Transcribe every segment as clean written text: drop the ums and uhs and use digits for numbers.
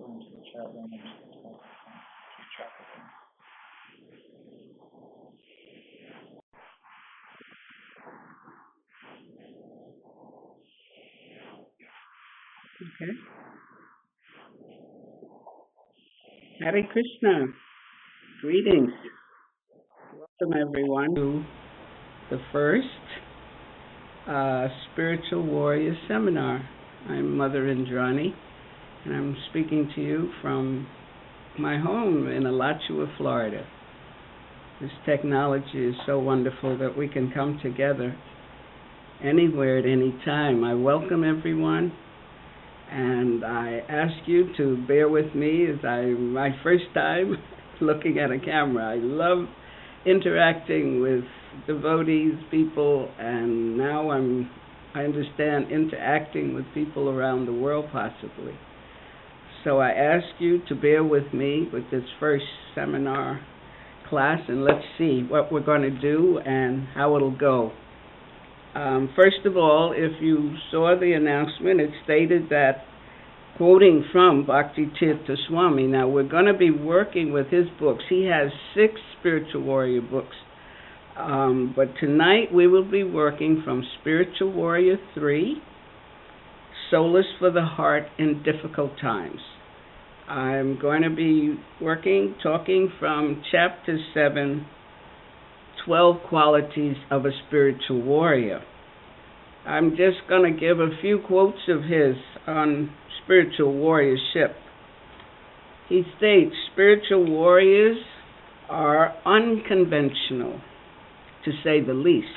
go into the chat room and keep track of them. Okay. Hare Krishna. Greetings. Welcome everyone to the first Spiritual Warrior Seminar. I'm Mother Indrani, and I'm speaking to you from my home in Alachua, Florida. This technology is so wonderful that we can come together anywhere at any time. I welcome everyone, and I ask you to bear with me as my first time looking at a camera. I love interacting with devotees, people, and now I understand interacting with people around the world possibly. So I ask you to bear with me with this first seminar class, and let's see what we're going to do and how it'll go. First of all, if you saw the announcement, it stated that, quoting from Bhakti Tirtha Swami, now we're going to be working with his books. He has 6 Spiritual Warrior books. But tonight we will be working from Spiritual Warrior 3, Solace for the Heart in Difficult Times. I'm going to be talking from Chapter 7, 12 Qualities of a Spiritual Warrior. I'm just going to give a few quotes of his on spiritual warriorship. He states, spiritual warriors are unconventional, to say the least.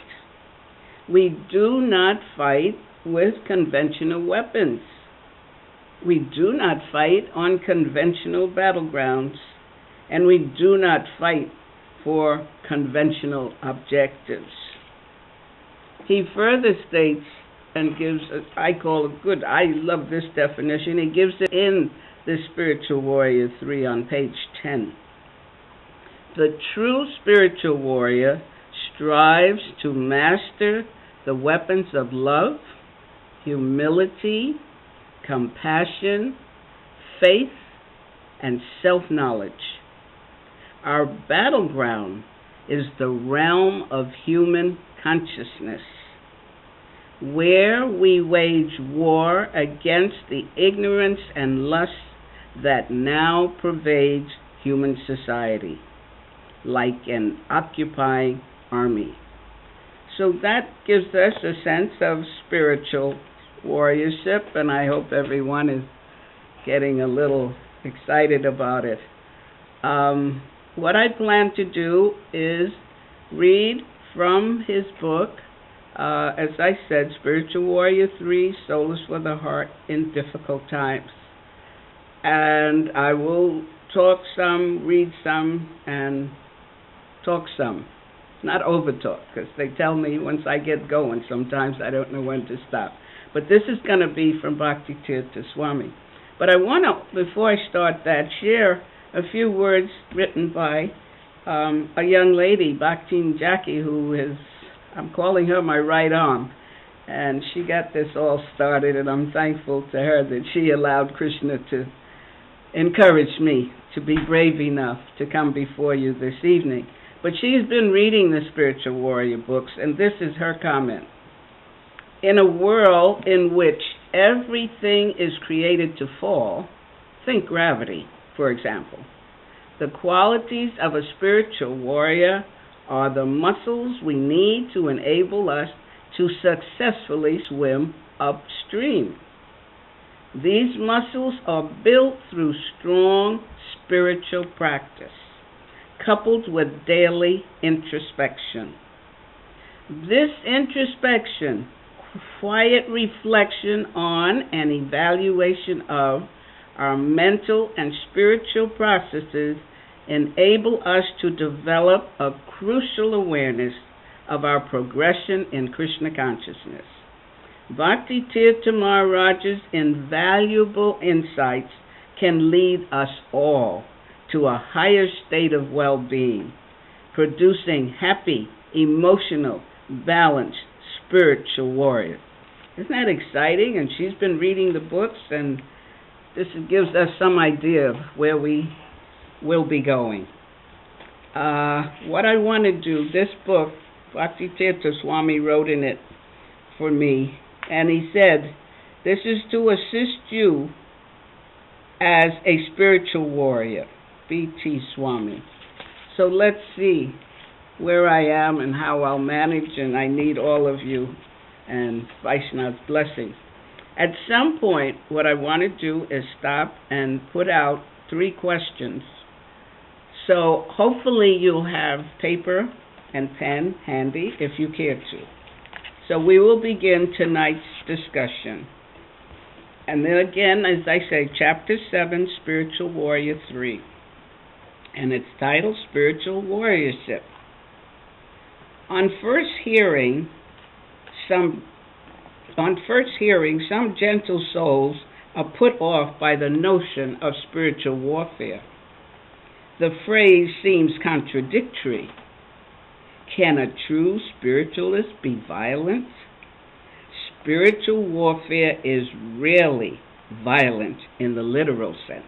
We do not fight with conventional weapons. We do not fight on conventional battlegrounds, and we do not fight for conventional objectives. He further states and gives, I love this definition, he gives it in the Spiritual Warrior 3 on page 10. The true spiritual warrior strives to master the weapons of love, humility, compassion, faith, and self-knowledge. Our battleground is the realm of human consciousness, where we wage war against the ignorance and lust that now pervades human society, like an occupying army. So that gives us a sense of spiritual warriorship, and I hope everyone is getting a little excited about it. What I plan to do is read from his book, as I said, Spiritual Warrior 3, Solace for the Heart in Difficult Times. And I will talk some, read some, and talk some. Not over-talk, because they tell me once I get going, sometimes I don't know when to stop. But this is going to be from Bhakti Tirtha Swami. But I want to, before I start that, share a few words written by a young lady, Bhakti Jackie, who is, I'm calling her my right arm. And she got this all started, and I'm thankful to her that she allowed Krishna to encourage me to be brave enough to come before you this evening. But she's been reading the Spiritual Warrior books, and this is her comment. In a world in which everything is created to fall, think gravity, for example. The qualities of a spiritual warrior are the muscles we need to enable us to successfully swim upstream. These muscles are built through strong spiritual practice, coupled with daily introspection. This introspection, quiet reflection on and evaluation of our mental and spiritual processes enable us to develop a crucial awareness of our progression in Krishna consciousness. Bhakti Tirtha Maharaj's invaluable insights can lead us all to a higher state of well-being, producing happy, emotional, balanced, spiritual warriors. Isn't that exciting? And she's been reading the books, and this gives us some idea of where we will be going. What I want to do, this book, Bhakti Tirtha Swami wrote in it for me, and he said, this is to assist you as a spiritual warrior, B.T. Swami. So let's see where I am and how I'll manage, and I need all of you and Vaishnav's blessing. At some point, what I want to do is stop and put out 3 questions. So hopefully you'll have paper and pen handy if you care to. So we will begin tonight's discussion. And then again, as I say, Chapter 7, Spiritual Warrior 3. And it's titled Spiritual Warriorship. On first hearing, some gentle souls are put off by the notion of spiritual warfare. The phrase seems contradictory. Can a true spiritualist be violent? Spiritual warfare is rarely violent in the literal sense.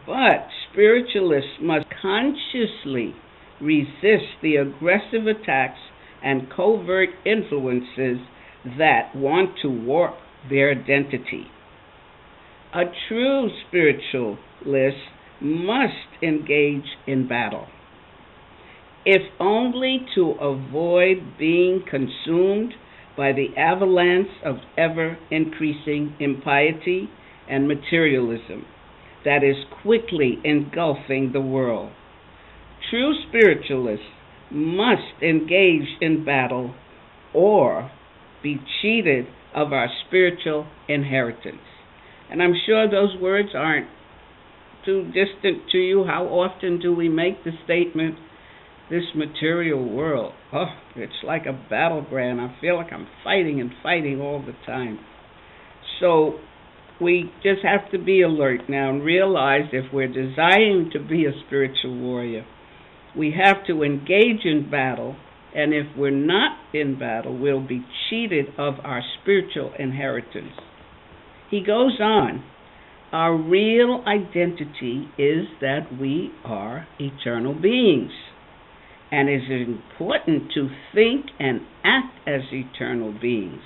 But spiritualists must consciously resist the aggressive attacks and covert influences that want to warp their identity. A true spiritualist must engage in battle, if only to avoid being consumed by the avalanche of ever-increasing impiety and materialism that is quickly engulfing the world. True spiritualists must engage in battle or be cheated of our spiritual inheritance. And I'm sure those words aren't too distant to you. How often do we make the statement, this material world, it's like a battleground. I feel like I'm fighting and fighting all the time. So we just have to be alert now and realize if we're desiring to be a spiritual warrior, we have to engage in battle, and if we're not in battle, we'll be cheated of our spiritual inheritance. He goes on, our real identity is that we are eternal beings, and it is important to think and act as eternal beings.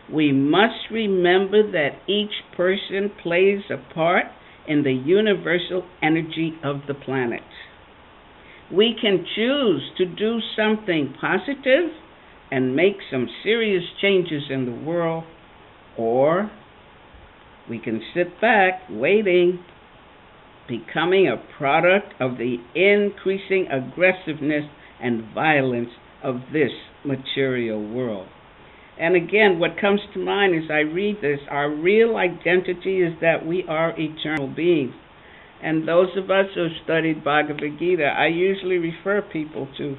We must remember that each person plays a part in the universal energy of the planet. We can choose to do something positive and make some serious changes in the world, or we can sit back waiting, becoming a product of the increasing aggressiveness and violence of this material world. And again, what comes to mind as I read this, our real identity is that we are eternal beings. And those of us who have studied Bhagavad Gita, I usually refer people to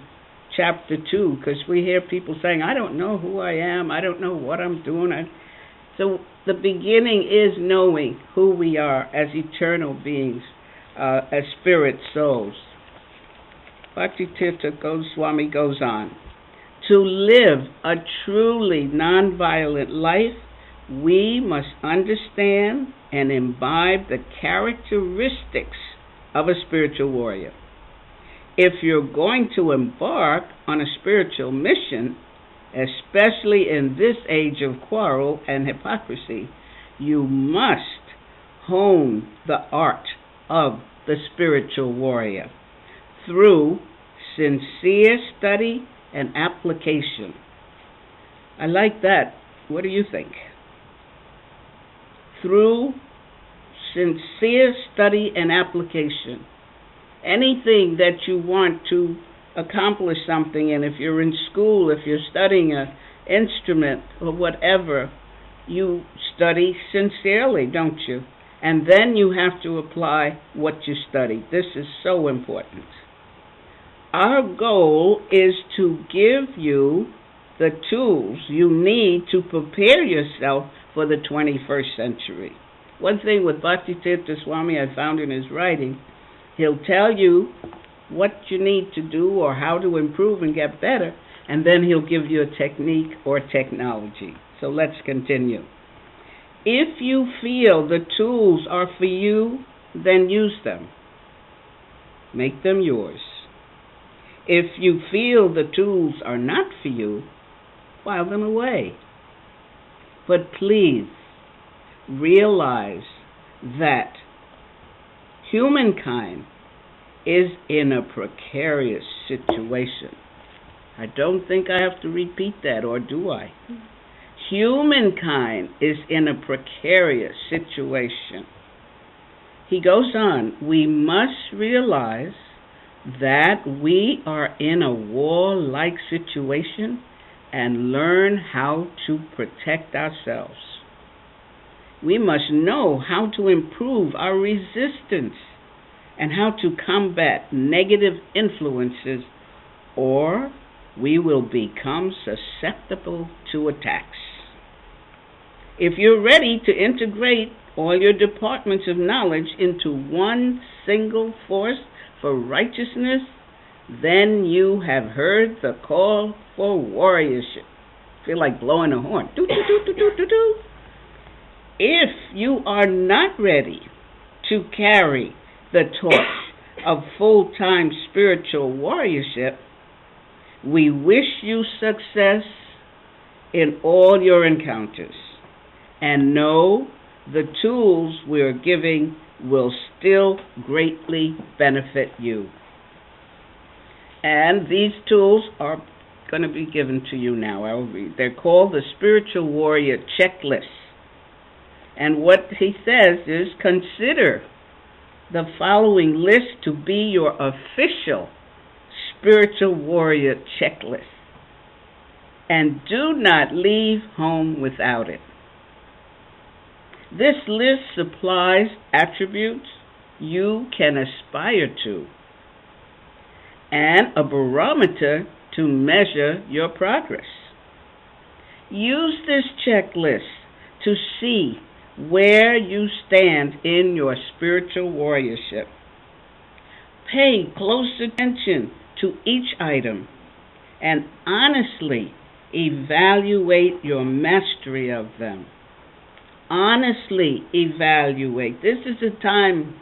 chapter 2, because we hear people saying, I don't know who I am, I don't know what I'm doing. So the beginning is knowing who we are as eternal beings, as spirit souls. Bhakti Tirtha Swami goes on. To live a truly nonviolent life, we must understand and imbibe the characteristics of a spiritual warrior. If you're going to embark on a spiritual mission, especially in this age of quarrel and hypocrisy, you must hone the art of the spiritual warrior through sincere study and application. I like that. What do you think? Through sincere study and application. Anything that you want to accomplish something, and if you're in school, if you're studying an instrument or whatever, you study sincerely, don't you? And then you have to apply what you study. This is so important. Our goal is to give you the tools you need to prepare yourself for the 21st century. One thing with Bhakti Tirtha Swami I found in his writing, he'll tell you what you need to do or how to improve and get better, and then he'll give you a technique or technology. So let's continue. If you feel the tools are for you, then use them. Make them yours. If you feel the tools are not for you, file them away. But please realize that humankind is in a precarious situation. I don't think I have to repeat that, or do I? Humankind is in a precarious situation. He goes on, we must realize that we are in a war-like situation and learn how to protect ourselves. We must know how to improve our resistance and how to combat negative influences, or we will become susceptible to attacks. If you're ready to integrate all your departments of knowledge into one single force for righteousness, then you have heard the call for warriorship. Feel like blowing a horn. Do, do, do, do, do, do, do. If you are not ready to carry the torch of full-time spiritual warriorship, we wish you success in all your encounters, and know the tools we're giving will still greatly benefit you. And these tools are going to be given to you now. I'll read. They're called the Spiritual Warrior Checklist. And what he says is, consider the following list to be your official Spiritual Warrior Checklist, and do not leave home without it. This list supplies attributes you can aspire to and a barometer to measure your progress. Use this checklist to see where you stand in your spiritual warriorship. Pay close attention to each item and honestly evaluate your mastery of them. Honestly evaluate. This is a time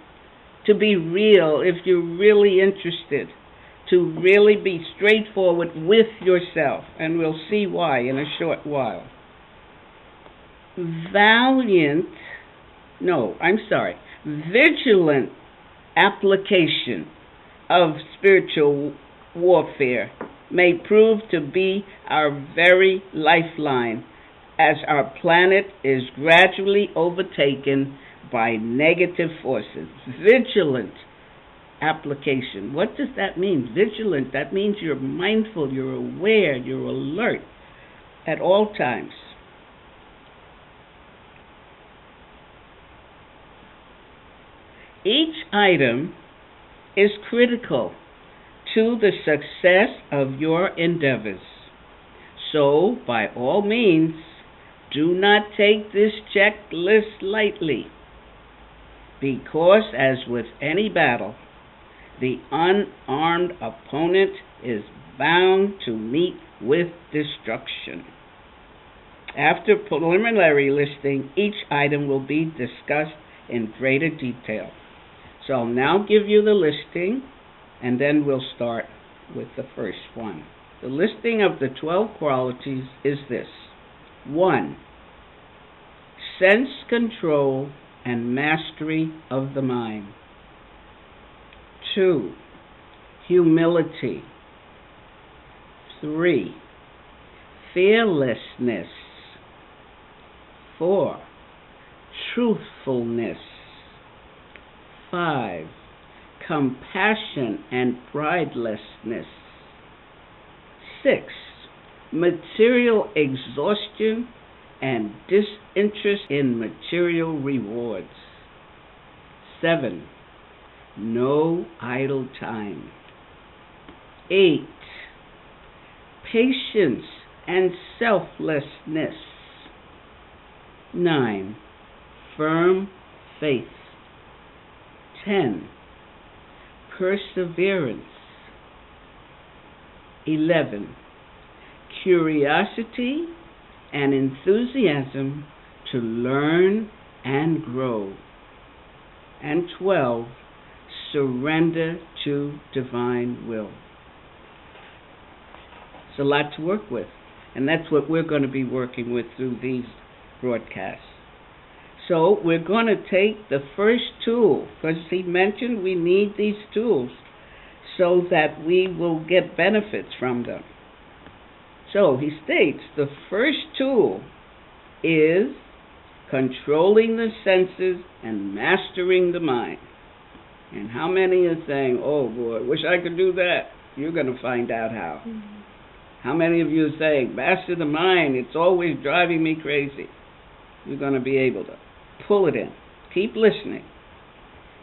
to be real if you're really interested, to really be straightforward with yourself, and we'll see why in a short while. Vigilant application of spiritual warfare may prove to be our very lifeline as our planet is gradually overtaken by negative forces. Vigilant application. What does that mean? Vigilant, that means you're mindful, you're aware, you're alert at all times. Each item is critical to the success of your endeavors. So, by all means, do not take this checklist lightly, because as with any battle, the unarmed opponent is bound to meet with destruction. After preliminary listing, each item will be discussed in greater detail. So I'll now give you the listing, and then we'll start with the first one. The listing of the 12 qualities is this. 1. Sense control and mastery of the mind. 2. Humility. 3. Fearlessness. 4. Truthfulness. 5. Compassion and pridelessness. 6. Material exhaustion and disinterest in material rewards. 7. No idle time. 8. Patience and selflessness. 9. Firm faith. 10. Perseverance. 11. Curiosity and enthusiasm to learn and grow. And 12, surrender to divine will. It's a lot to work with, and that's what we're going to be working with through these broadcasts. So we're going to take the first tool, because he mentioned we need these tools so that we will get benefits from them. So he states the first tool is controlling the senses and mastering the mind. And how many are saying, oh boy, wish I could do that? You're going to find out how. Mm-hmm. How many of you are saying, master the mind, it's always driving me crazy? You're going to be able to pull it in. Keep listening.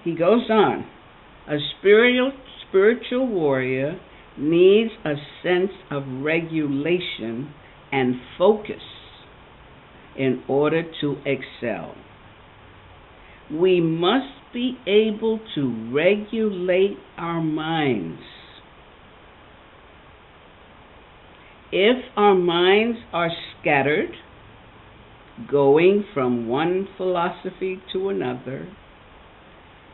He goes on, a spiritual warrior needs a sense of regulation and focus in order to excel. We must be able to regulate our minds. If our minds are scattered, going from one philosophy to another,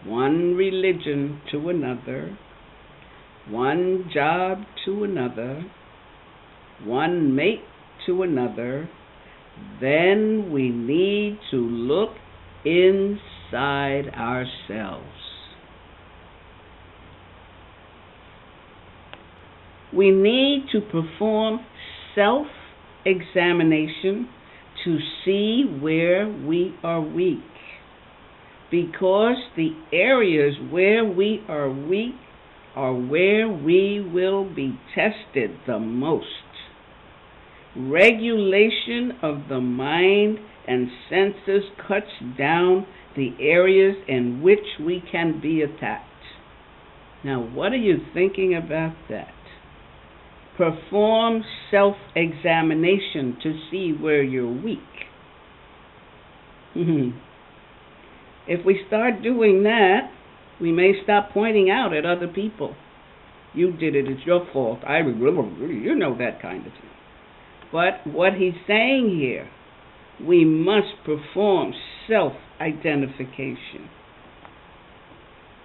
one religion to another, one job to another, one mate to another, then we need to look inside ourselves. We need to perform self-examination to see where we are weak, because the areas where we are weak are where we will be tested the most. Regulation of the mind and senses cuts down the areas in which we can be attacked. Now, what are you thinking about that? Perform self-examination to see where you're weak. If we start doing that, we may stop pointing out at other people. You did it, it's your fault. You know, that kind of thing. But what he's saying here, we must perform self-identification.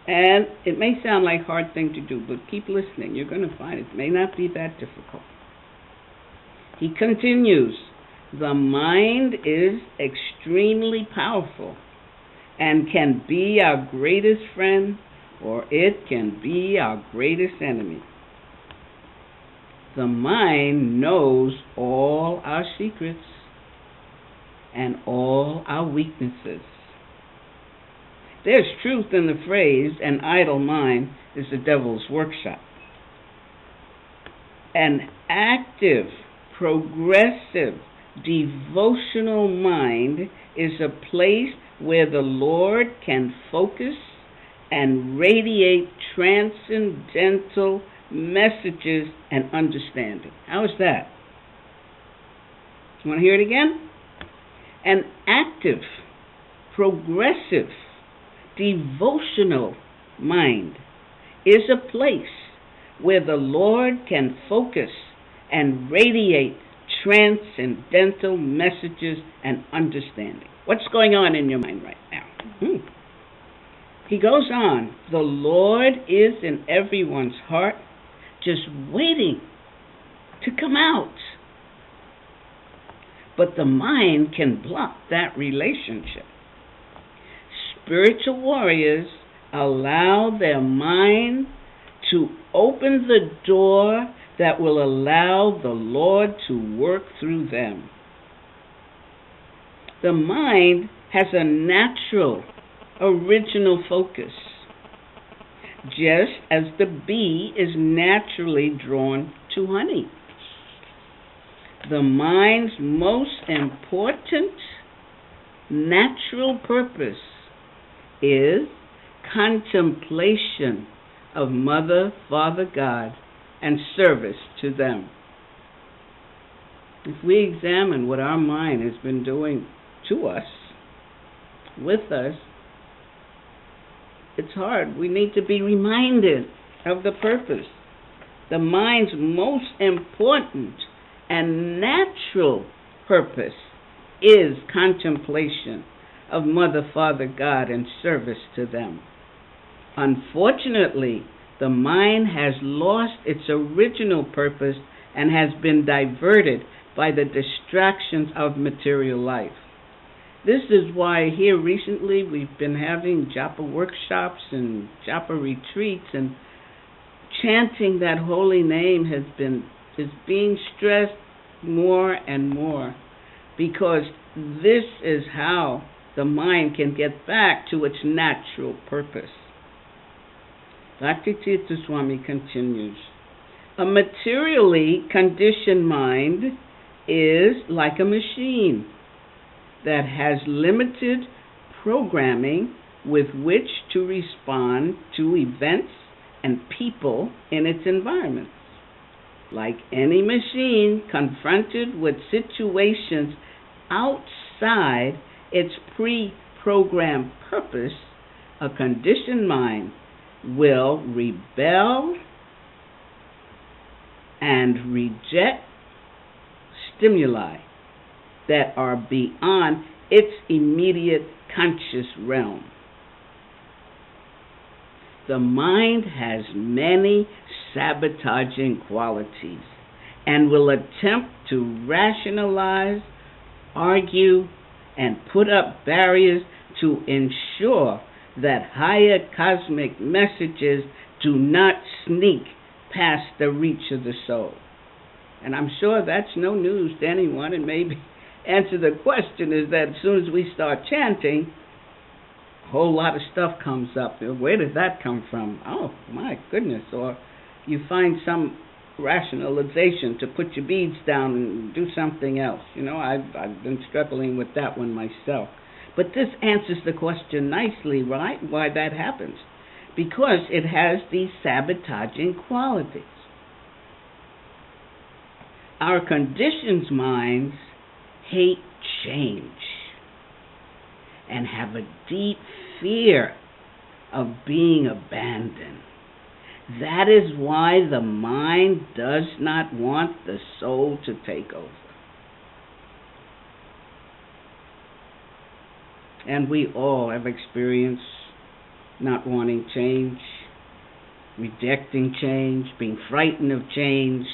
And it may sound like a hard thing to do, but keep listening. You're going to find it may not be that difficult. He continues, the mind is extremely powerful and can be our greatest friend, or it can be our greatest enemy. The mind knows all our secrets and all our weaknesses. There's truth in the phrase, an idle mind is the devil's workshop. An active, progressive, devotional mind is a place where the Lord can focus and radiate transcendental messages and understanding. How is that? You want to hear it again? An active, progressive, devotional mind is a place where the Lord can focus and radiate transcendental messages and understanding. What's going on in your mind right now? He goes on, the Lord is in everyone's heart, just waiting to come out. But the mind can block that relationship. Spiritual warriors allow their mind to open the door that will allow the Lord to work through them. The mind has a natural, original focus, just as the bee is naturally drawn to honey. The mind's most important natural purpose is contemplation of Mother, Father, God, and service to them. If we examine what our mind has been doing to us, with us, it's hard. We need to be reminded of the purpose. The mind's most important and natural purpose is contemplation of Mother, Father, God, and service to them. Unfortunately, the mind has lost its original purpose and has been diverted by the distractions of material life. This is why here recently we've been having japa workshops and japa retreats, and chanting that holy name is being stressed more and more, because this is how the mind can get back to its natural purpose. Bhakti Tirtha Swami continues, a materially conditioned mind is like a machine that has limited programming with which to respond to events and people in its environment. Like any machine confronted with situations outside its pre-programmed purpose, a conditioned mind will rebel and reject stimuli that are beyond its immediate conscious realm. The mind has many sabotaging qualities and will attempt to rationalize, argue, and put up barriers to ensure that higher cosmic messages do not sneak past the reach of the soul. And I'm sure that's no news to anyone, and maybe answer the question is that as soon as we start chanting, a whole lot of stuff comes up. Where did that come from? Oh, my goodness. Or you find some rationalization to put your beads down and do something else. You know, I've been struggling with that one myself. But this answers the question nicely, right? Why that happens. Because it has these sabotaging qualities. Our conditioned minds hate change and have a deep fear of being abandoned. That is why the mind does not want the soul to take over. And we all have experienced not wanting change, rejecting change, being frightened of change.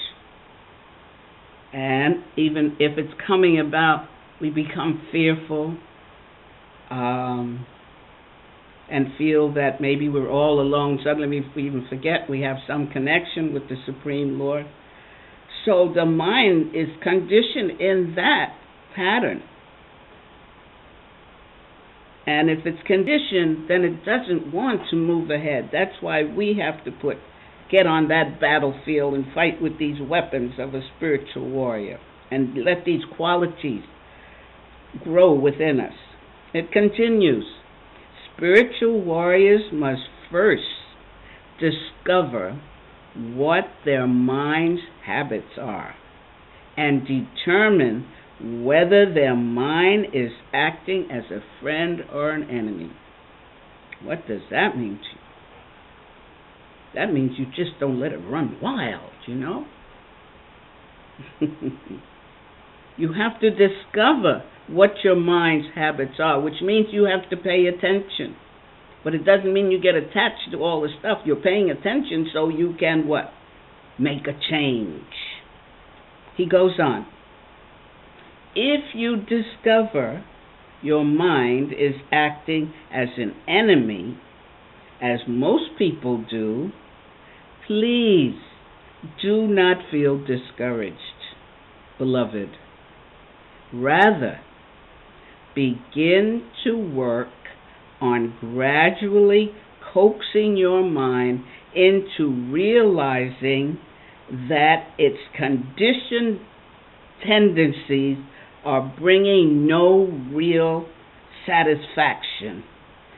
And even if it's coming about, we become fearful and feel that maybe we're all alone. Suddenly we even forget we have some connection with the Supreme Lord. So the mind is conditioned in that pattern. And if it's conditioned, then it doesn't want to move ahead. That's why we have to get on that battlefield and fight with these weapons of a spiritual warrior and let these qualities grow within us. It continues. Spiritual warriors must first discover what their mind's habits are and determine whether their mind is acting as a friend or an enemy. What does that mean to you? That means you just don't let it run wild, you know? You have to discover what your mind's habits are, which means you have to pay attention. But it doesn't mean you get attached to all the stuff. You're paying attention so you can what? Make a change. He goes on. If you discover your mind is acting as an enemy, as most people do, please do not feel discouraged, beloved. Rather, begin to work on gradually coaxing your mind into realizing that its conditioned tendencies are bringing no real satisfaction.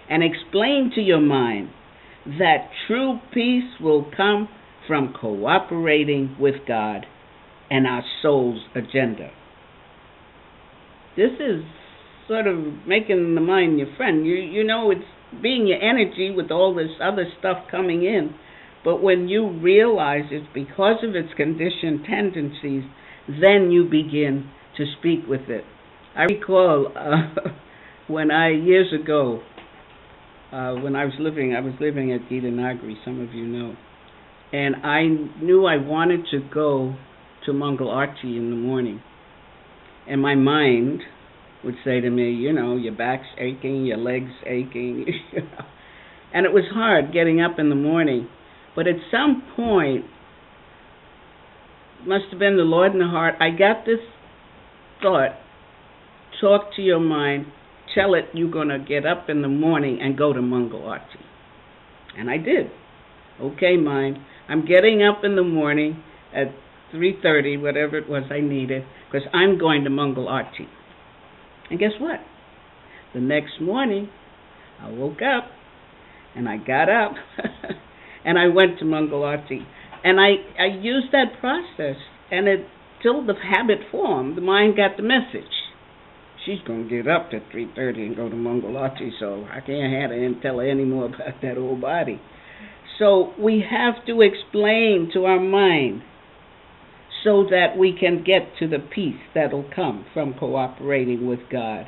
And explain to your mind that true peace will come from cooperating with God and our soul's agenda. This is sort of making the mind your friend. You know, it's being your energy with all this other stuff coming in. But when you realize it's because of its conditioned tendencies, then you begin to speak with it. I recall years ago, when I was living at Gitanagri, some of you know, and I knew I wanted to go to Mangal Arti in the morning, and my mind would say to me, your back's aching, your legs aching, and it was hard getting up in the morning. But at some point, must have been the Lord in the heart, I got this thought: talk to your mind, tell it you're going to get up in the morning and go to Mangal Arti. And I did. Okay, mind, I'm getting up in the morning at 3:30, whatever it was I needed, because I'm going to Mangal Arti. And guess what? The next morning, I woke up, and I got up, and I went to Mangal Arti. And I used that process, and till the habit formed, the mind got the message. She's going to get up at 3:30 and go to Mangal Arti, so I can't have her and tell her any more about that old body. So we have to explain to our mind so that we can get to the peace that'll come from cooperating with God.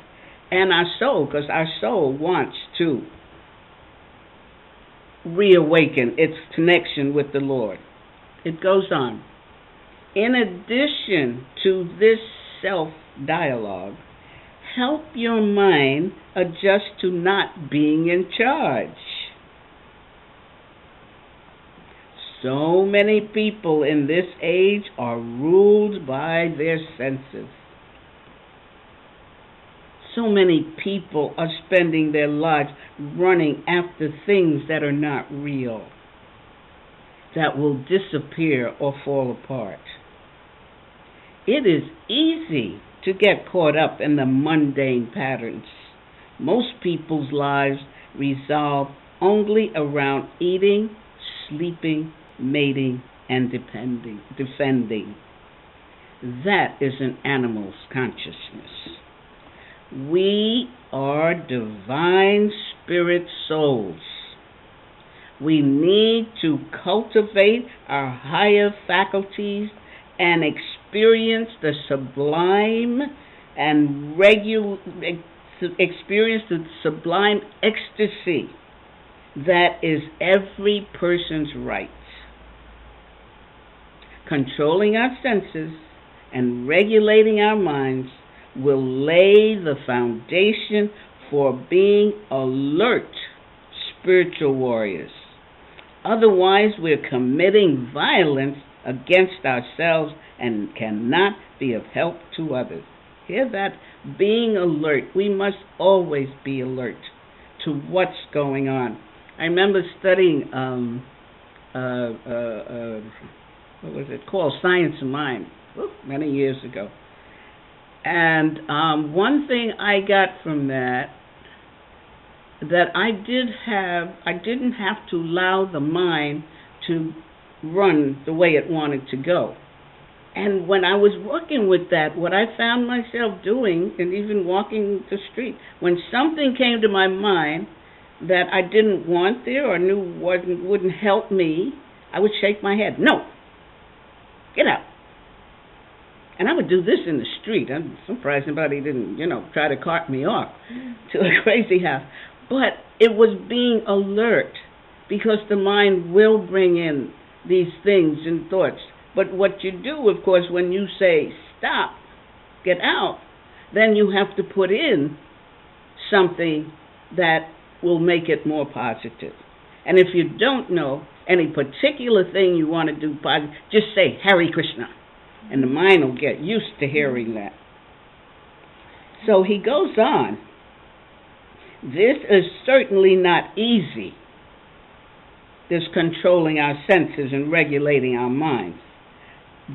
And our soul, because our soul wants to reawaken its connection with the Lord. It goes on. In addition to this self-dialogue, help your mind adjust to not being in charge. So many people in this age are ruled by their senses. So many people are spending their lives running after things that are not real, that will disappear or fall apart. It is easy to get caught up in the mundane patterns. Most people's lives revolve only around eating, sleeping, mating, and defending. That is an animal's consciousness. We are divine spirit souls. We need to cultivate our higher faculties and experience the sublime and experience the sublime ecstasy that is every person's right. Controlling our senses and regulating our minds will lay the foundation for being alert spiritual warriors. Otherwise, we're committing violence against ourselves and cannot be of help to others. Hear that? Being alert. We must always be alert to what's going on. I remember studying what was it called? Science of Mind, many years ago. And one thing I got from that I didn't have to allow the mind to run the way it wanted to go. And when I was working with that, what I found myself doing, and even walking the street, when something came to my mind that I didn't want there or knew wouldn't help me, I would shake my head. No, get out. And I would do this in the street. I'm surprised somebody didn't, try to cart me off to a crazy house. But it was being alert, because the mind will bring in these things and thoughts. But what you do, of course, when you say stop, get out, then you have to put in something that will make it more positive. And if you don't know any particular thing you want to do positive, just say Hare Krishna, and the mind will get used to hearing that. So he goes on. This is certainly not easy, this controlling our senses and regulating our minds.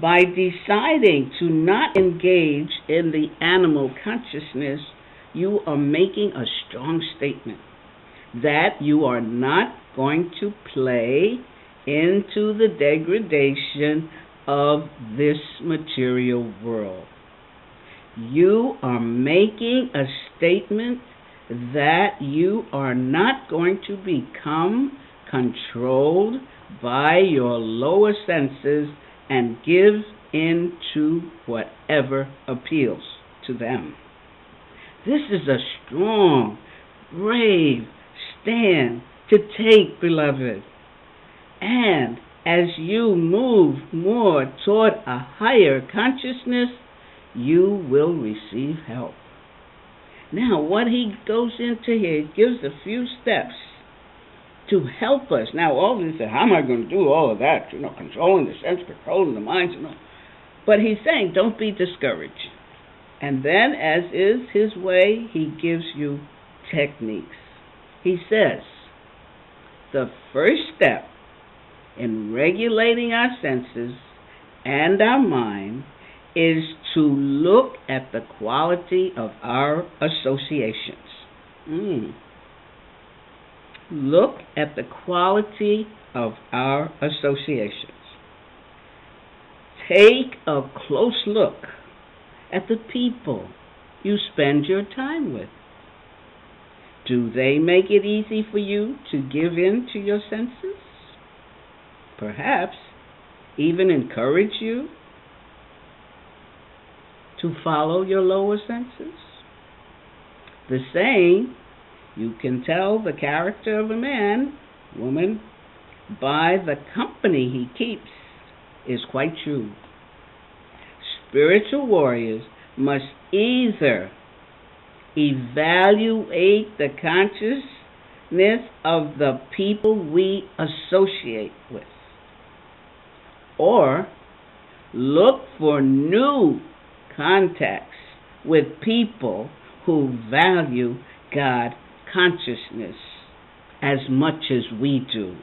By deciding to not engage in the animal consciousness, you are making a strong statement that you are not going to play into the degradation of this material world. You are making a statement that you are not going to become controlled by your lower senses and give in to whatever appeals to them. This is a strong, brave stand to take, beloved. And as you move more toward a higher consciousness, you will receive help. Now, what he goes into here, he gives a few steps to help us. Now, all this, how am I going to do all of that? Controlling the sense, controlling the mind, But he's saying, don't be discouraged. And then, as is his way, he gives you techniques. He says, the first step in regulating our senses and our mind is to look at the quality of our associations. Look at the quality of our associations. Take a close look at the people you spend your time with. Do they make it easy for you to give in to your senses? Perhaps even encourage you to follow your lower senses? The saying, you can tell the character of a man, woman, by the company he keeps, is quite true. Spiritual warriors must either evaluate the consciousness of the people we associate with, or look for new contacts with people who value God consciousness as much as we do.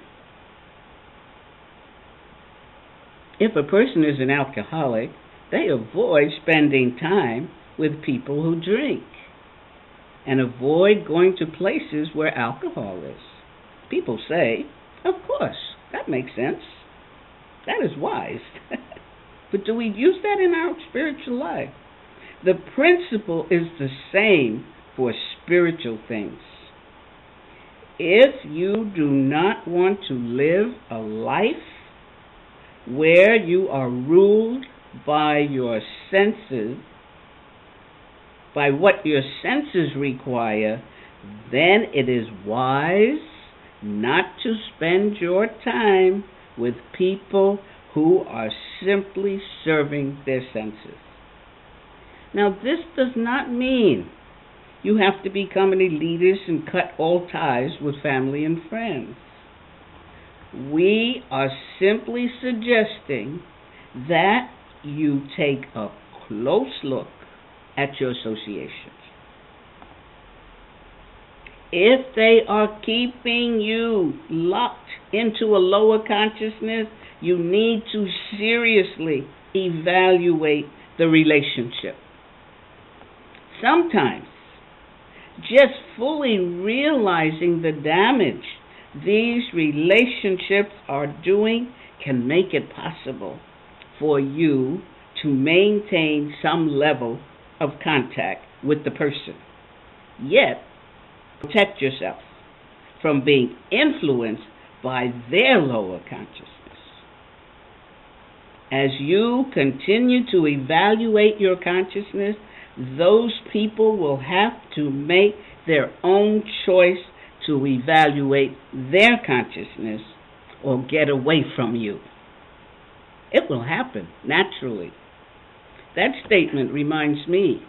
If a person is an alcoholic, they avoid spending time with people who drink and avoid going to places where alcohol is. People say, of course, that makes sense. That is wise. But do we use that in our spiritual life? The principle is the same for spiritual things. If you do not want to live a life where you are ruled by your senses, by what your senses require, then it is wise not to spend your time with people who are simply serving their senses. Now, this does not mean you have to become an elitist and cut all ties with family and friends. We are simply suggesting that you take a close look at your associations. If they are keeping you locked into a lower consciousness, you need to seriously evaluate the relationship. Sometimes, just fully realizing the damage these relationships are doing can make it possible for you to maintain some level of contact with the person, yet protect yourself from being influenced by their lower consciousness. As you continue to evaluate your consciousness, those people will have to make their own choice to evaluate their consciousness or get away from you. It will happen naturally. That statement reminds me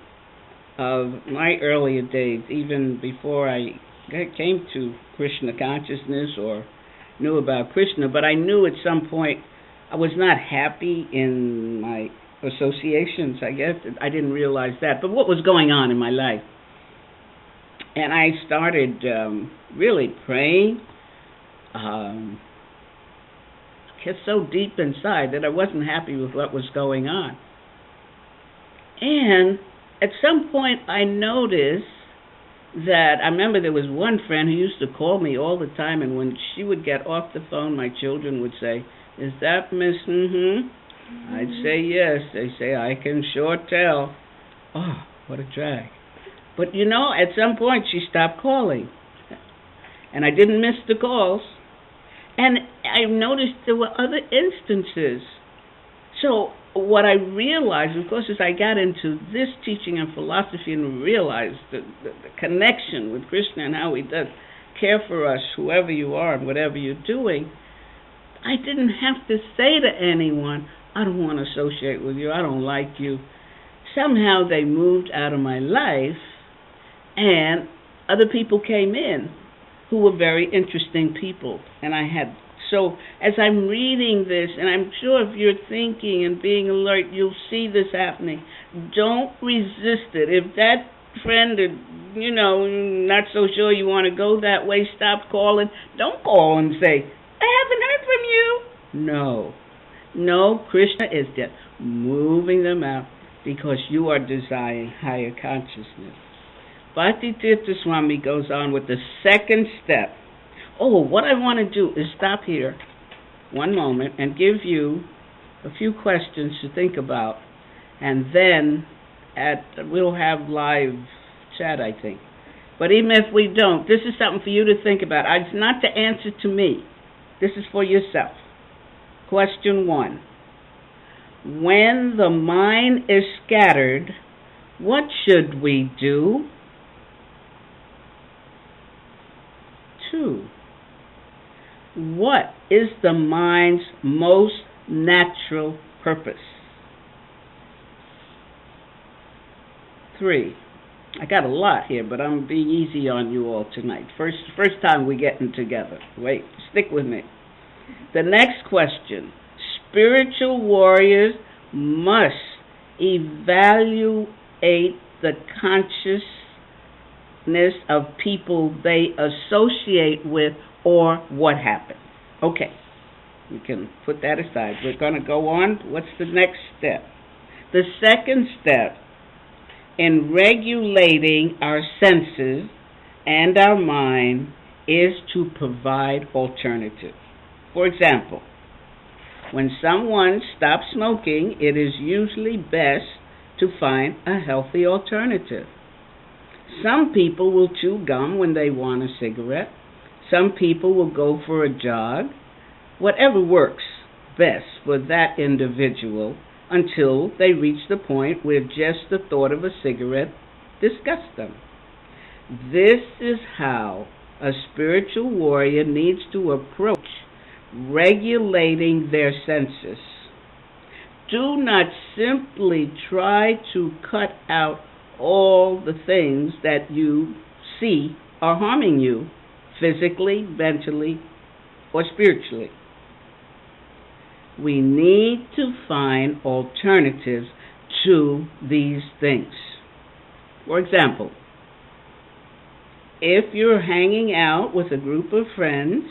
of my earlier days, even before I came to Krishna consciousness or knew about Krishna, but I knew at some point I was not happy in my associations, I guess. I didn't realize that, but what was going on in my life? And I started really praying, so deep inside that I wasn't happy with what was going on. And at some point I noticed that, I remember there was one friend who used to call me all the time, and when she would get off the phone, my children would say, "Is that Miss I'd say yes. They say, "I can sure tell." Oh, what a drag. But at some point she stopped calling. And I didn't miss the calls. And I noticed there were other instances. So what I realized, of course, as I got into this teaching and philosophy and realized the connection with Krishna and how he does care for us, whoever you are and whatever you're doing, I didn't have to say to anyone, I don't want to associate with you, I don't like you. Somehow they moved out of my life, and other people came in who were very interesting people. And so as I'm reading this, and I'm sure if you're thinking and being alert, you'll see this happening. Don't resist it. If that friend, not so sure you want to go that way, stop calling. Don't call and say, I haven't heard from you. No, Krishna is just moving them out because you are desiring higher consciousness. Bhakti Tirtha Swami goes on with the second step. What I want to do is stop here one moment and give you a few questions to think about, and then we'll have live chat, I think. But even if we don't, this is something for you to think about. It's not the answer to me. This is for yourself. Question 1. When the mind is scattered, what should we do? 2. What is the mind's most natural purpose? 3. I got a lot here, but I'm being easy on you all tonight. First time we're getting together. Wait, stick with me. The next question. Spiritual warriors must evaluate the consciousness of people they associate with or what happened. Okay, we can put that aside. We're going to go on. What's the next step? The second step in regulating our senses and our mind is to provide alternatives. For example, when someone stops smoking, it is usually best to find a healthy alternative. Some people will chew gum when they want a cigarette. Some people will go for a jog. Whatever works best for that individual until they reach the point where just the thought of a cigarette disgusts them. This is how a spiritual warrior needs to approach regulating their senses. Do not simply try to cut out all the things that you see are harming you physically, mentally, or spiritually. We need to find alternatives to these things. For example, if you're hanging out with a group of friends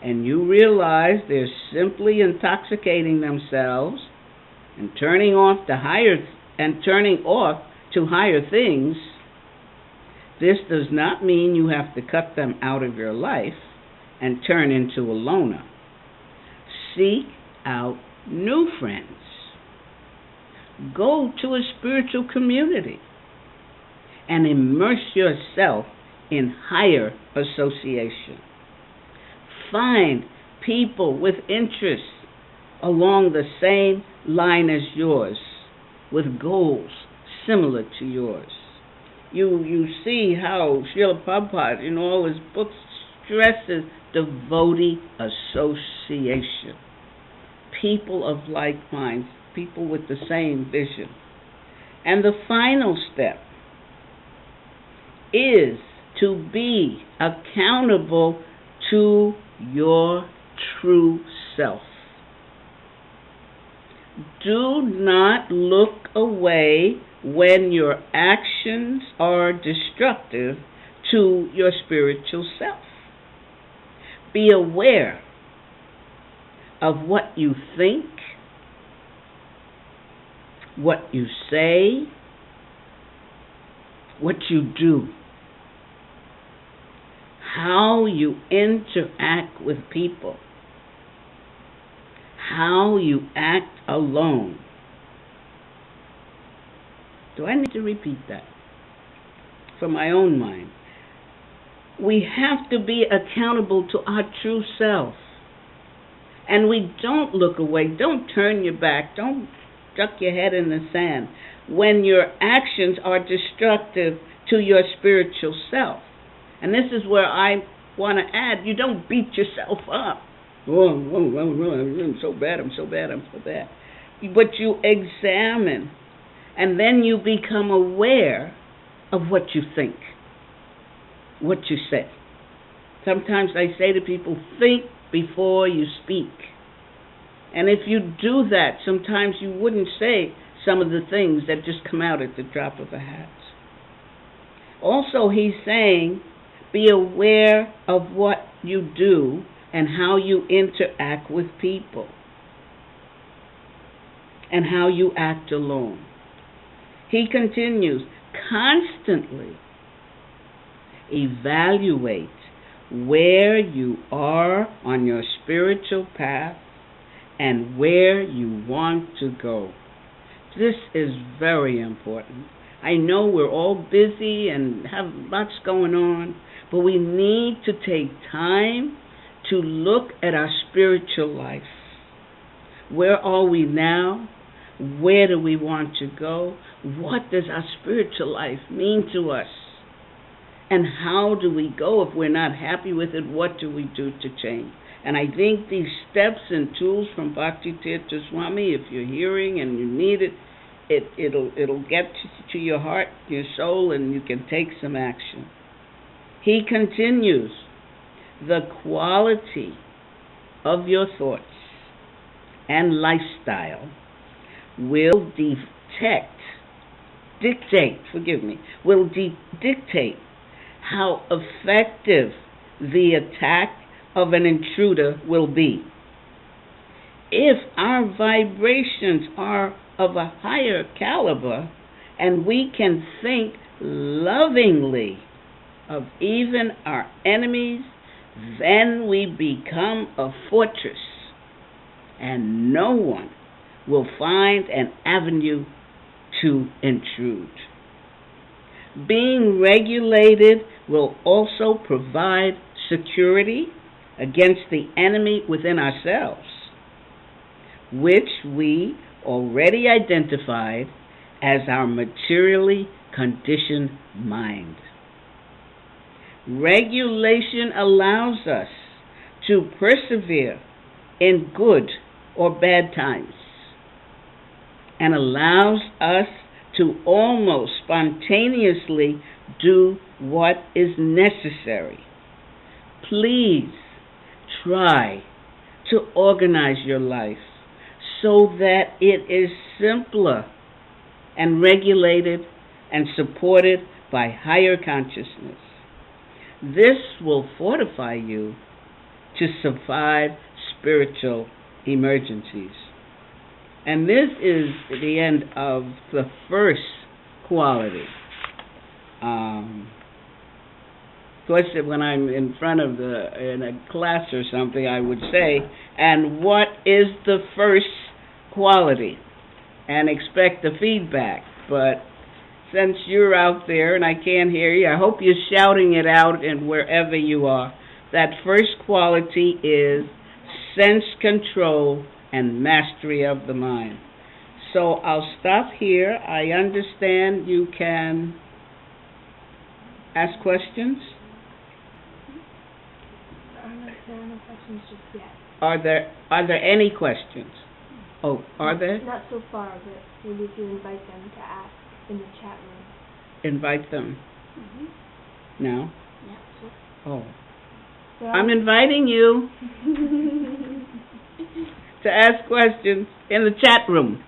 and you realize they're simply intoxicating themselves and turning off to higher things, this does not mean you have to cut them out of your life and turn into a loner. Seek out new friends. Go to a spiritual community and immerse yourself in higher association. Find people with interests along the same line as yours, with goals similar to yours. You see how Srila Prabhupada in all his books stresses devotee association. People of like minds, people with the same vision. And the final step is to be accountable to your true self. Do not look away when your actions are destructive to your spiritual self. Be aware of what you think, what you say, what you do, how you interact with people, how you act alone. Do I need to repeat that? For my own mind. We have to be accountable to our true self. And we don't look away. Don't turn your back. Don't duck your head in the sand when your actions are destructive to your spiritual self. And this is where I want to add, you don't beat yourself up. Oh, I'm so bad, I'm so bad, I'm so bad. But you examine, and then you become aware of what you think, what you say. Sometimes I say to people, think before you speak. And if you do that, sometimes you wouldn't say some of the things that just come out at the drop of a hat. Also, he's saying, be aware of what you do and how you interact with people and how you act alone. He continues, constantly evaluate where you are on your spiritual path and where you want to go. This is very important. I know we're all busy and have lots going on, but we need to take time to look at our spiritual life. Where are we now? Where do we want to go? What does our spiritual life mean to us? And how do we go if we're not happy with it? What do we do to change? And I think these steps and tools from Bhakti Tirtha Swami, if you're hearing and you need it, it'll get to your heart, your soul, and you can take some action. He continues, the quality of your thoughts and lifestyle will dictate how effective the attack of an intruder will be. If our vibrations are of a higher caliber and we can think lovingly of even our enemies, then we become a fortress and no one will find an avenue to intrude. Being regulated will also provide security against the enemy within ourselves, which we already identified as our materially conditioned mind. Regulation allows us to persevere in good or bad times and allows us to almost spontaneously do what is necessary. Please try to organize your life so that it is simpler and regulated and supported by higher consciousness. This will fortify you to survive spiritual emergencies. And this is the end of the first quality. Of course, when I'm in front of in a class or something, I would say, and what is the first quality? And expect the feedback. But since you're out there and I can't hear you, I hope you're shouting it out and wherever you are. That first quality is sense control and mastery of the mind. So I'll stop here. I understand you can ask questions. There are no questions just yet. Are there any questions? Oh, are there? Not so far, but we need to invite them to ask in the chat room. Invite them. Mm-hmm. Now? Yeah, sure. Oh. So I'm inviting you to ask questions in the chat room.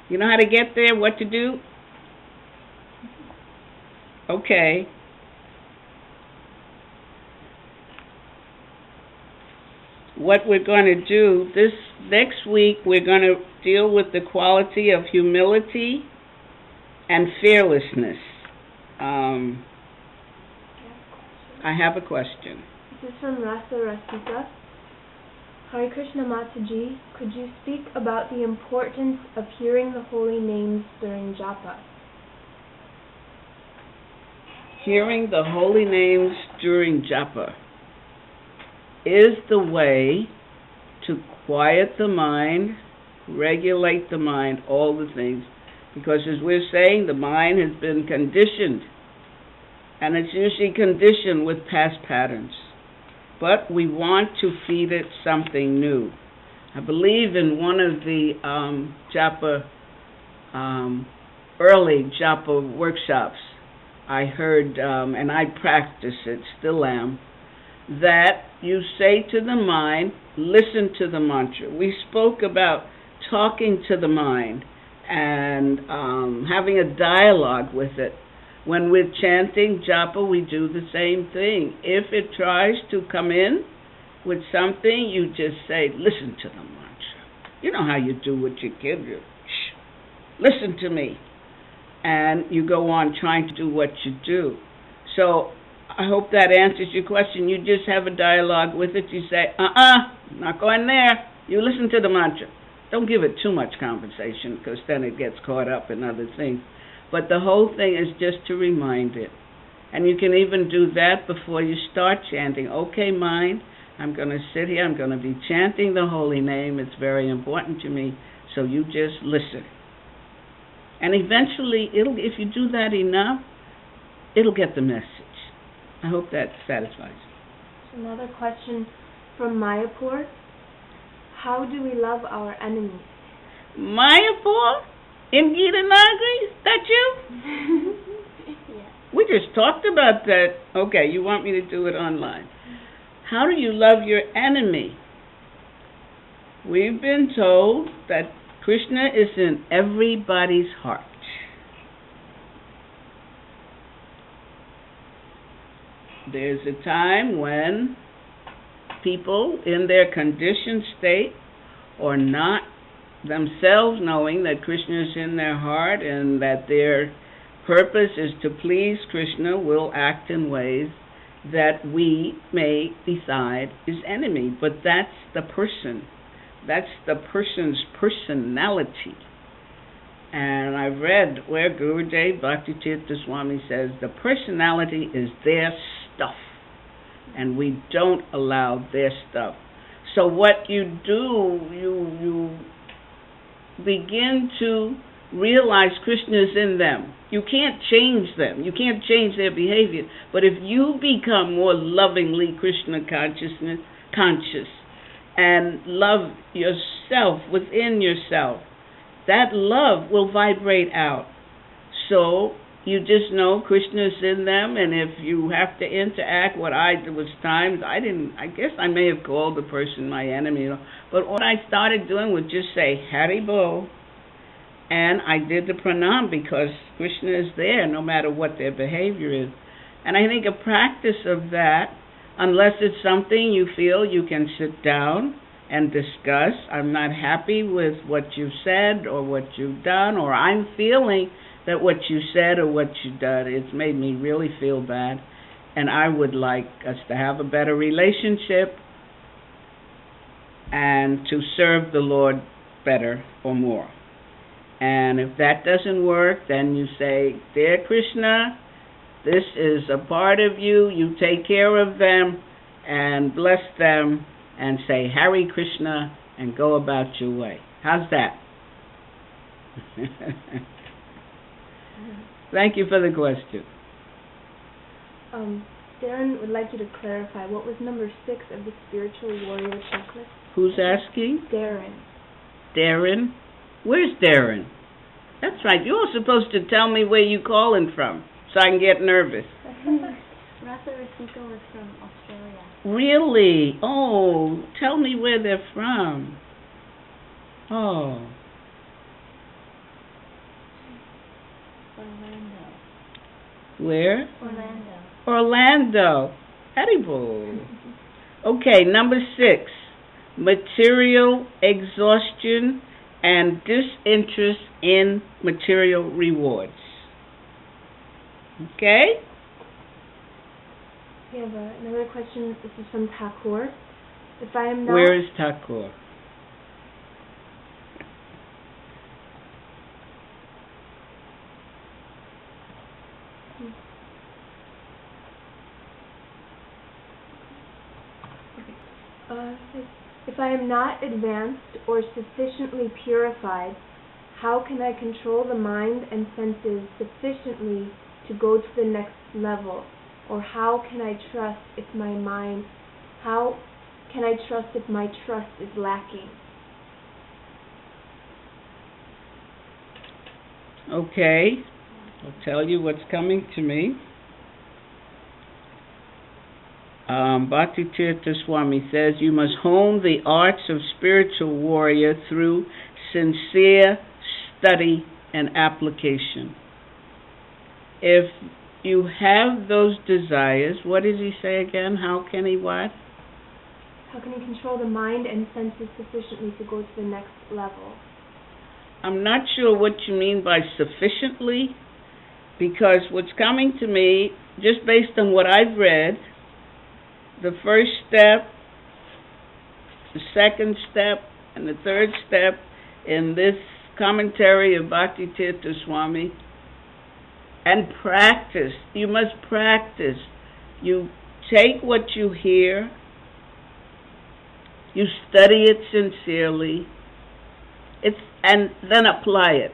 You know how to get there, what to do? Okay. What we're going to do, this next week, we're going to deal with the quality of humility and fearlessness. I have a question. This is from Rasa Rasika. Hare Krishna Mataji, could you speak about the importance of hearing the holy names during japa? Hearing the holy names during japa is the way to quiet the mind, regulate the mind, all the things. Because as we're saying, the mind has been conditioned. And it's usually conditioned with past patterns. But we want to feed it something new. I believe in one of the japa, early japa workshops, I heard, and I practice it, still am, that you say to the mind, listen to the mantra. We spoke about talking to the mind and having a dialogue with it. When we're chanting japa, we do the same thing. If it tries to come in with something, you just say, listen to the mantra. You know how you do with your kid. Shh, listen to me. And you go on trying to do what you do. So I hope that answers your question. You just have a dialogue with it. You say, not going there. You listen to the mantra. Don't give it too much conversation, because then it gets caught up in other things. But the whole thing is just to remind it. And you can even do that before you start chanting. Okay, mind, I'm going to sit here. I'm going to be chanting the holy name. It's very important to me. So you just listen. And eventually, if you do that enough, it'll get the message. I hope that satisfies you. Another question from Mayapur. How do we love our enemies? Mayapur? In Gita Nagari? That you? Yeah. We just talked about that. Okay, you want me to do it online. How do you love your enemy? We've been told that Krishna is in everybody's heart. There's a time when people in their conditioned state or not themselves knowing that Krishna is in their heart and that their purpose is to please Krishna will act in ways that we may decide is enemy. But that's the person. That's the person's personality. And I've read where Gurudev Bhakti Tirtha Swami says the personality is their stuff. And we don't allow their stuff. So what you do, you begin to realize Krishna is in them. You can't change them. You can't change their behavior. But if you become more lovingly Krishna conscious and love yourself within yourself, that love will vibrate out. So you just know Krishna is in them, and if you have to interact, there was times I guess I may have called the person my enemy, but what I started doing was just say, Hari Bol, and I did the pranam because Krishna is there no matter what their behavior is. And I think a practice of that, unless it's something you feel you can sit down and discuss, I'm not happy with what you've said or what you've done, or I'm feeling that what you said or what you've done, it's made me really feel bad, and I would like us to have a better relationship and to serve the Lord better or more. And if that doesn't work, then you say, Dear Krishna, this is a part of you. You take care of them and bless them and say Hare Krishna and go about your way. How's that? Thank you for the question. Darren would like you to clarify, what was number 6 of the spiritual warrior checklist? Who's asking? Darren. Darren? Where's Darren? That's right. You're supposed to tell me where you're calling from so I can get nervous. Rasa Rasico was from Australia. Really? Oh, tell me where they're from. Oh. Orlando. Where? Orlando. Orlando. Edible. Okay, number 6. Material exhaustion and disinterest in material rewards. Okay? We have another question. This is from Thakur. If I am not... Where is Thakur? If I am not advanced or sufficiently purified, how can I control the mind and senses sufficiently to go to the next level? Or how can I trust if my trust is lacking? Okay, I'll tell you what's coming to me. Bhakti Tirtha Swami says, you must hone the arts of spiritual warrior through sincere study and application. If you have those desires, what does he say again? How can he what? How can he control the mind and senses sufficiently to go to the next level? I'm not sure what you mean by sufficiently, because what's coming to me, just based on what I've read, the first step, the second step, and the third step in this commentary of Bhakti Tirtha Swami, and practice. You must practice. You take what you hear, you study it sincerely, and then apply it.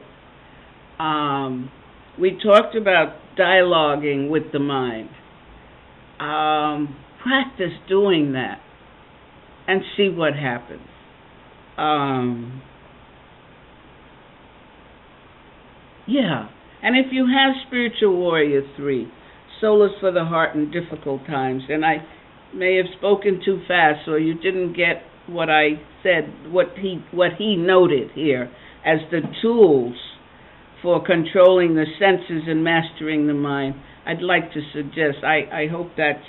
We talked about dialoguing with the mind. Practice doing that and see what happens. And if you have Spiritual Warrior 3, Solace for the Heart in Difficult Times, and I may have spoken too fast or you didn't get what I said, what he noted here as the tools for controlling the senses and mastering the mind, I'd like to suggest, I hope that's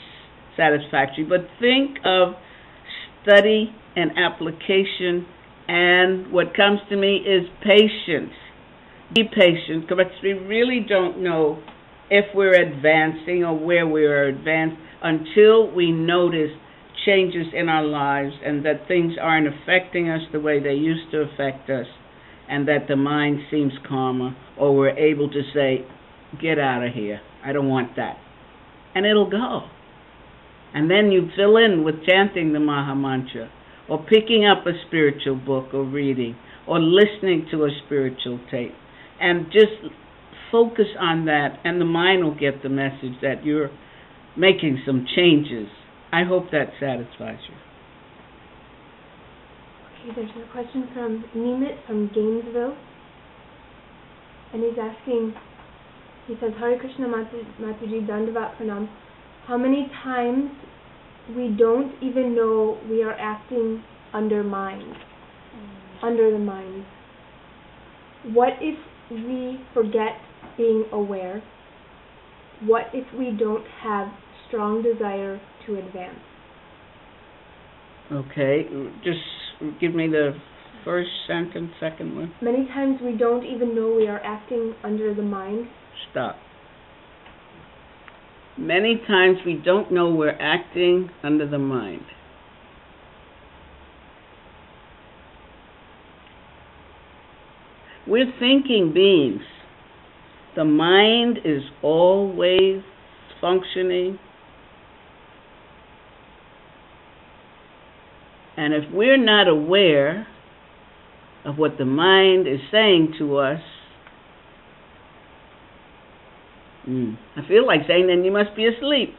satisfactory, but think of study and application, and what comes to me is patience. Be patient, because we really don't know if we're advancing or where we are advanced until we notice changes in our lives and that things aren't affecting us the way they used to affect us, and that the mind seems calmer, or we're able to say, get out of here, I don't want that. And it'll go. And then you fill in with chanting the Maha Mantra, or picking up a spiritual book or reading, or listening to a spiritual tape. And just focus on that, and the mind will get the message that you're making some changes. I hope that satisfies you. Okay, there's a question from Nimit from Gainesville. And he's asking, he says, Hare Krishna Mataji, Dandavat Pranam. How many times we don't even know we are acting under the mind? What if we forget being aware? What if we don't have strong desire to advance? Okay, just give me the first sentence, second one. Many times we don't even know we are acting under the mind. Stop. Many times we don't know we're acting under the mind. We're thinking beings. The mind is always functioning. And if we're not aware of what the mind is saying to us, I feel like saying then you must be asleep.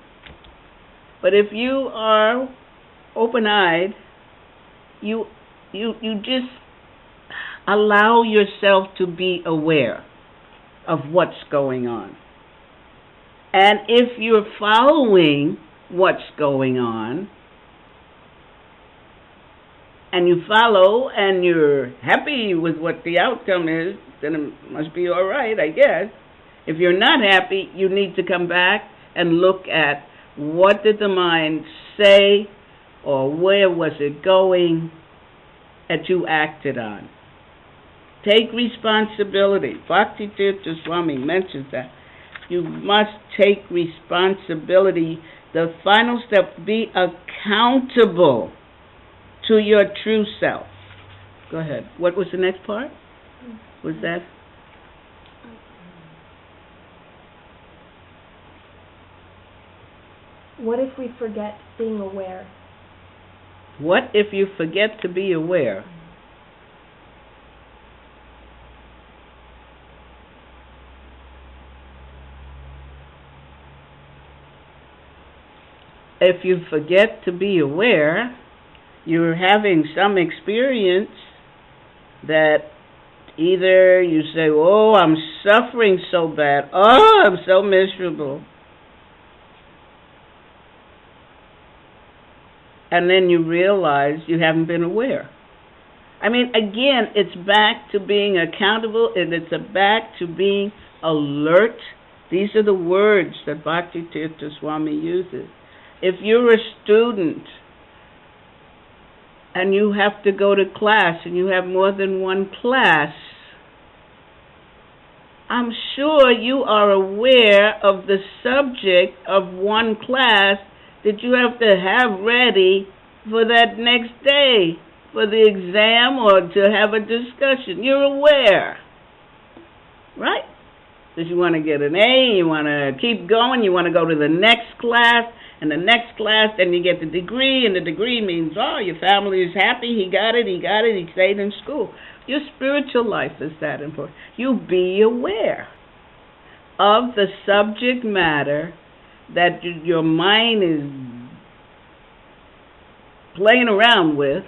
But if you are open-eyed, you just allow yourself to be aware of what's going on. And if you're following what's going on, and you follow and you're happy with what the outcome is, then it must be all right, I guess. If you're not happy, you need to come back and look at what did the mind say, or where was it going that you acted on. Take responsibility. Bhakti Tirtha Swami mentions that. You must take responsibility. The final step, be accountable to your true self. Go ahead. What was the next part? Was that? What if we forget being aware? What if you forget to be aware? If you forget to be aware, you're having some experience that either you say, oh, I'm suffering so bad, oh, I'm so miserable. And then you realize you haven't been aware. I mean, again, it's back to being accountable, and it's back to being alert. These are the words that Bhakti Tirtha Swami uses. If you're a student and you have to go to class and you have more than one class, I'm sure you are aware of the subject of one class that you have to have ready for that next day, for the exam or to have a discussion. You're aware, right? Because you want to get an A, you want to keep going, you want to go to the next class, and the next class, then you get the degree, and the degree means, oh, your family is happy, he got it, he stayed in school. Your spiritual life is that important. You be aware of the subject matter that your mind is playing around with,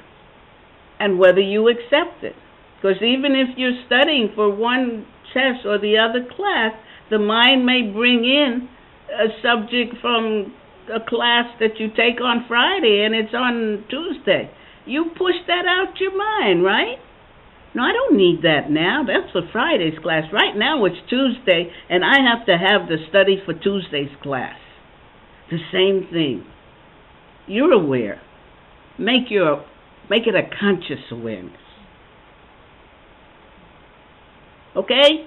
and whether you accept it. Because even if you're studying for one test or the other class, the mind may bring in a subject from a class that you take on Friday and it's on Tuesday. You push that out your mind, right? No, I don't need that now. That's for Friday's class. Right now it's Tuesday, and I have to have the study for Tuesday's class. The same thing. You're aware. Make it a conscious awareness. Okay?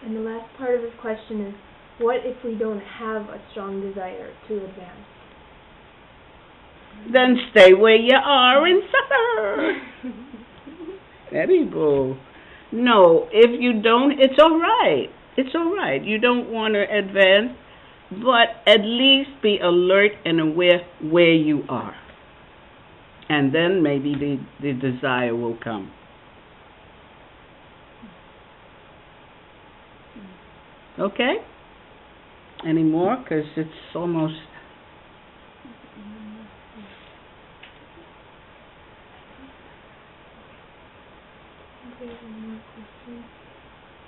And the last part of his question is, what if we don't have a strong desire to advance? Then stay where you are and suffer. Terrible. No, if you don't, it's all right. It's all right. You don't want to advance, but at least be alert and aware where you are. And then maybe the desire will come. Okay? Any more? Because it's almost...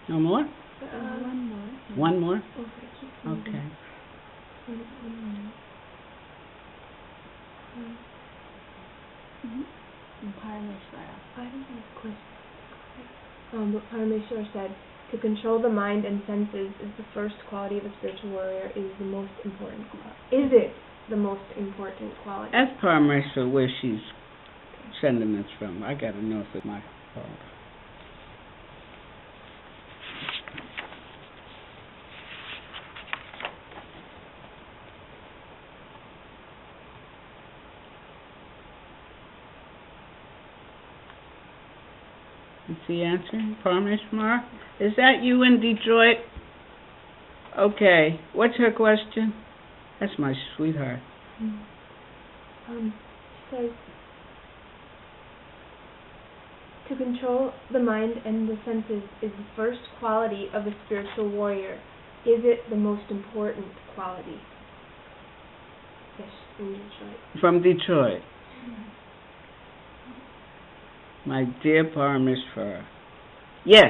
No more? One more. One more? Okay. But Parameshwara said, to control the mind and senses is the first quality of a spiritual warrior, is the most important quality. Is it the most important quality? Ask Parameshwara where she's sending this from. I got to know if it's my fault. Is he answering? Parameshwara? Is that you in Detroit? Okay. What's her question? That's my sweetheart. Says, to control the mind and the senses is the first quality of a spiritual warrior. Is it the most important quality? Yes, in Detroit. From Detroit. My dear Parameshwara. Yes.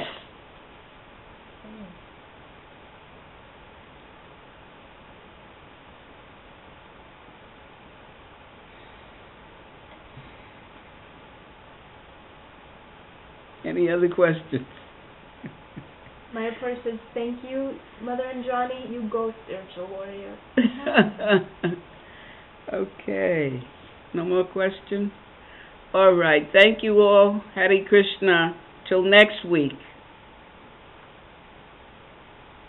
Any other questions? Mayapur says, thank you, Mother Indrani. You go, spiritual warrior. Okay. No more questions? All right. Thank you all. Hare Krishna. Till next week.